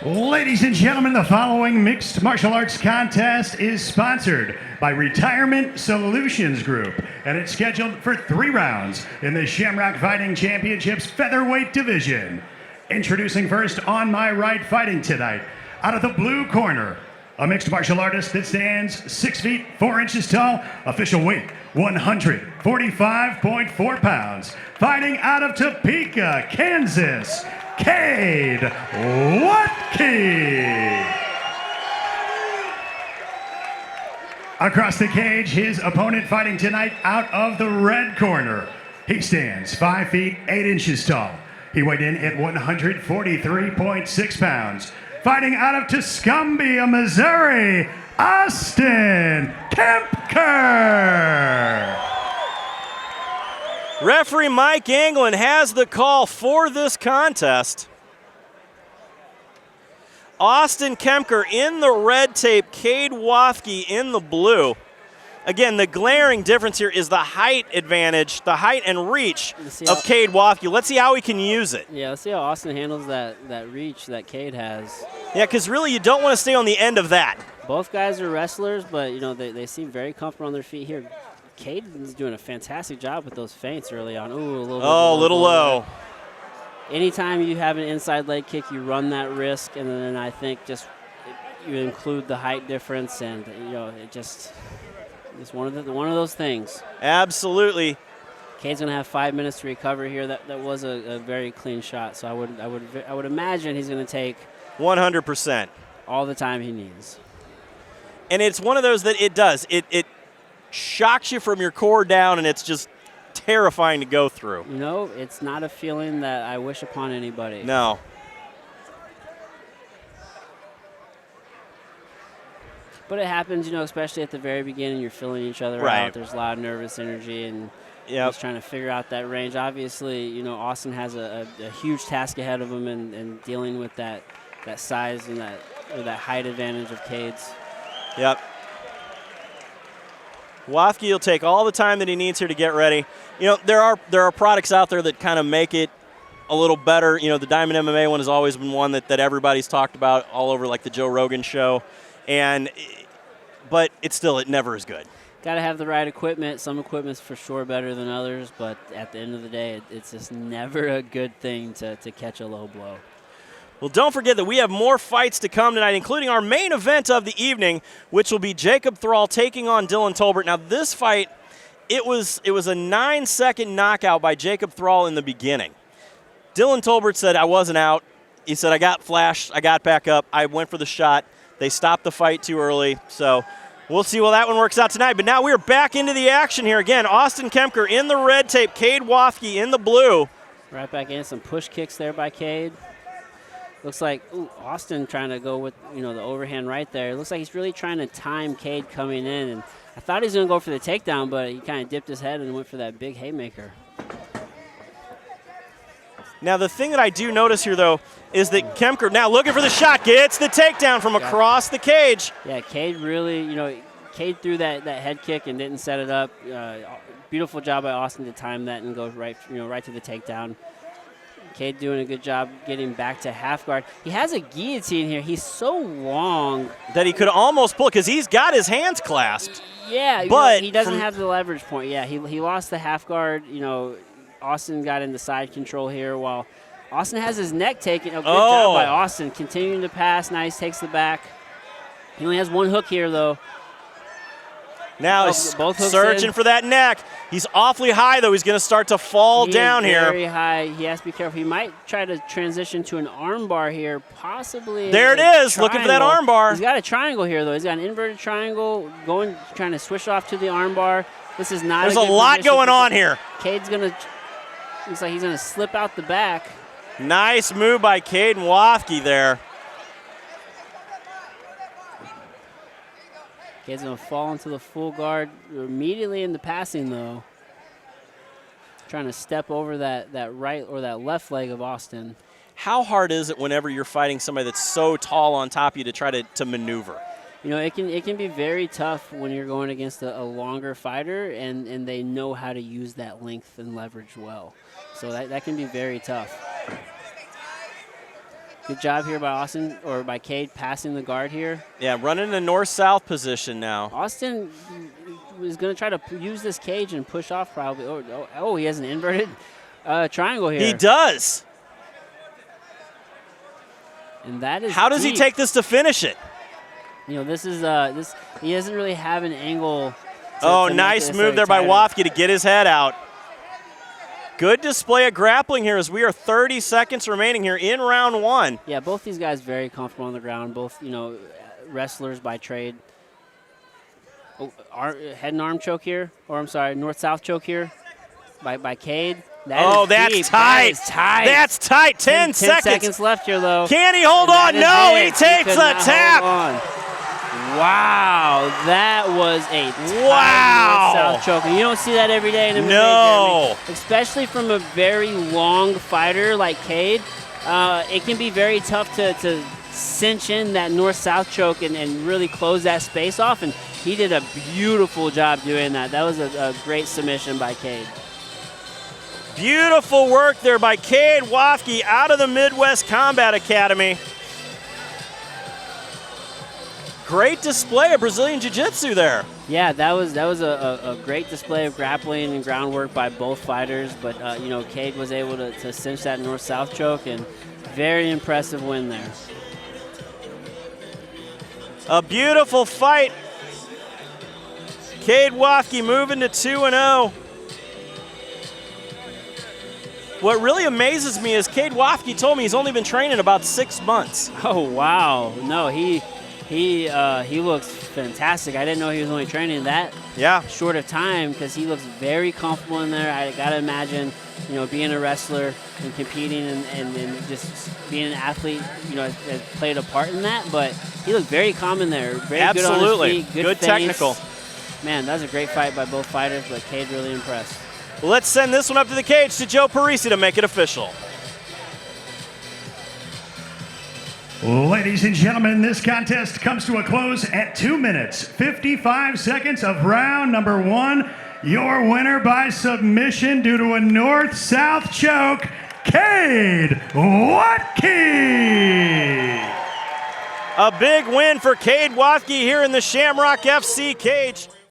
Ladies and gentlemen, the following mixed martial arts contest is sponsored by Retirement Solutions Group, and it's scheduled for 3 rounds in the Shamrock Fighting Championships featherweight division. Introducing first on my right, fighting tonight, out of the blue corner, a mixed martial artist that stands 6 feet 4 inches tall, official weight 145.4 pounds, fighting out of Topeka, Kansas, Cade Wathke. Across the cage, his opponent fighting tonight out of the red corner. He stands 5 feet 8 inches tall. He weighed in at 143.6 pounds. Fighting out of Tuscumbia, Missouri, Austin Kemper. Referee Mike Anglin has the call for this contest. Austin Kemper in the red tape, Cade Wathke in the blue. Again, the glaring difference here is the height advantage, the height and reach of Cade Wathke. Let's see how he can use it. Yeah, let's see how Austin handles that reach that Cade has. Yeah, because really you don't want to stay on the end of that. Both guys are wrestlers, but you know they seem very comfortable on their feet here. Cade is doing a fantastic job with those feints early on. Ooh, a little low. Anytime you have an inside leg kick, you run that risk, and then I think just you include the height difference, and you know it's one of those things. Absolutely. Cade's gonna have 5 minutes to recover here. That was a very clean shot, so I would imagine he's gonna take 100% all the time he needs. And it's one of those that it does. It shocks you from your core down, and it's just terrifying to go through. You know, it's not a feeling that I wish upon anybody. No. But it happens, you know, especially at the very beginning. You're filling each other out. There's a lot of nervous energy, and just trying to figure out that range. Obviously, you know, Austin has a huge task ahead of him, and dealing with that size and that height advantage of Cade's. Yep. Wathke will take all the time that he needs here to get ready. You know, there are products out there that kind of make it a little better. You know, the Diamond MMA one has always been one that everybody's talked about all over, like the Joe Rogan show. But it never is good. Got to have the right equipment. Some equipment's for sure better than others, but at the end of the day, it's just never a good thing to catch a low blow. Well, don't forget that we have more fights to come tonight, including our main event of the evening, which will be Jacob Thrall taking on Dylan Tolbert. Now, this fight, it was a 9-second knockout by Jacob Thrall in the beginning. Dylan Tolbert said, I wasn't out. He said, I got flashed. I got back up. I went for the shot. They stopped the fight too early. So we'll see how that one works out tonight. But now we're back into the action here. Again, Austin Kemper in the red tape, Cade Wathke in the blue. Right back in. Some push kicks there by Cade. Looks like Austin trying to go with, you know, the overhand right there. It looks like he's really trying to time Cade coming in. And I thought he was going to go for the takedown, but he kind of dipped his head and went for that big haymaker. Now, the thing that I do notice here, though, is that Kemper, now looking for the shot, gets the takedown from across the cage. Yeah, Cade really, you know, Cade threw that head kick and didn't set it up. Beautiful job by Austin to time that and go right to the takedown. Cade doing a good job getting back to half guard. He has a guillotine here. He's so long that he could almost pull because he's got his hands clasped. Yeah, but he doesn't have the leverage point. Yeah, he lost the half guard. You know, Austin got into side control here while Austin has his neck taken. Good job by Austin. Continuing to pass. Nice, takes the back. He only has one hook here, though. Now he's searching for that neck. He's awfully high, though. He's going to start to fall down here. Very high. He has to be careful. He might try to transition to an arm bar here, possibly. There it is. Looking for that arm bar. He's got a triangle here, though. He's got an inverted triangle trying to switch off to the arm bar. This is not. There's a lot going on here. Cade's going to. Looks like he's going to slip out the back. Nice move by Cade Wathke there. Cade's going to fall into the full guard immediately in the passing, though. Trying to step over that right or that left leg of Austin. How hard is it whenever you're fighting somebody that's so tall on top of you to try to maneuver? You know, it can be very tough when you're going against a longer fighter and they know how to use that length and leverage well. So that can be very tough. Good job here by Austin, or by Cade, passing the guard here. Yeah, running the north-south position now. Austin is going to try to use this cage and push off probably. Oh, he has an inverted triangle here. He does. And that is How does deep. he take this to finish it? You know, this is he doesn't really have an angle. Oh, nice move there by Wathke to get his head out. Good display of grappling here as we are 30 seconds remaining here in round 1. Yeah, both these guys very comfortable on the ground. Both, you know, wrestlers by trade. Oh, head and arm choke here, or I'm sorry, north-south choke here by Cade. That's deep. tight. That is tight. That's tight. 10 10 seconds left here, though. Can he hold on? No, he takes the tap. Wow, that was a wow north-south choke. And you don't see that every day in MMA, no. Jeremy, especially from a very long fighter like Cade. It can be very tough to cinch in that north-south choke and really close that space off. And he did a beautiful job doing that. That was a great submission by Cade. Beautiful work there by Cade Wathke out of the Midwest Combat Academy. Great display of Brazilian Jiu-Jitsu there. Yeah, that was a great display of grappling and groundwork by both fighters. But, you know, Cade was able to cinch that north-south choke, and very impressive win there. A beautiful fight. Cade Wathke moving to 2-0. What really amazes me is Cade Wathke told me he's only been training about 6 months. Oh, wow. No, he looks fantastic. I didn't know he was only training that short of time, because he looks very comfortable in there. I got to imagine, you know, being a wrestler and competing and just being an athlete, you know, has played a part in that. But he looked very calm in there. Very Absolutely. good on his feet, good technical. Man, that was a great fight by both fighters, but Cade really impressed. Well, let's send this one up to the cage to Joe Parisi to make it official. Ladies and gentlemen, this contest comes to a close at 2 minutes, 55 seconds of round number 1. Your winner by submission due to a north-south choke, Cade Wathke. A big win for Cade Wathke here in the Shamrock FC cage.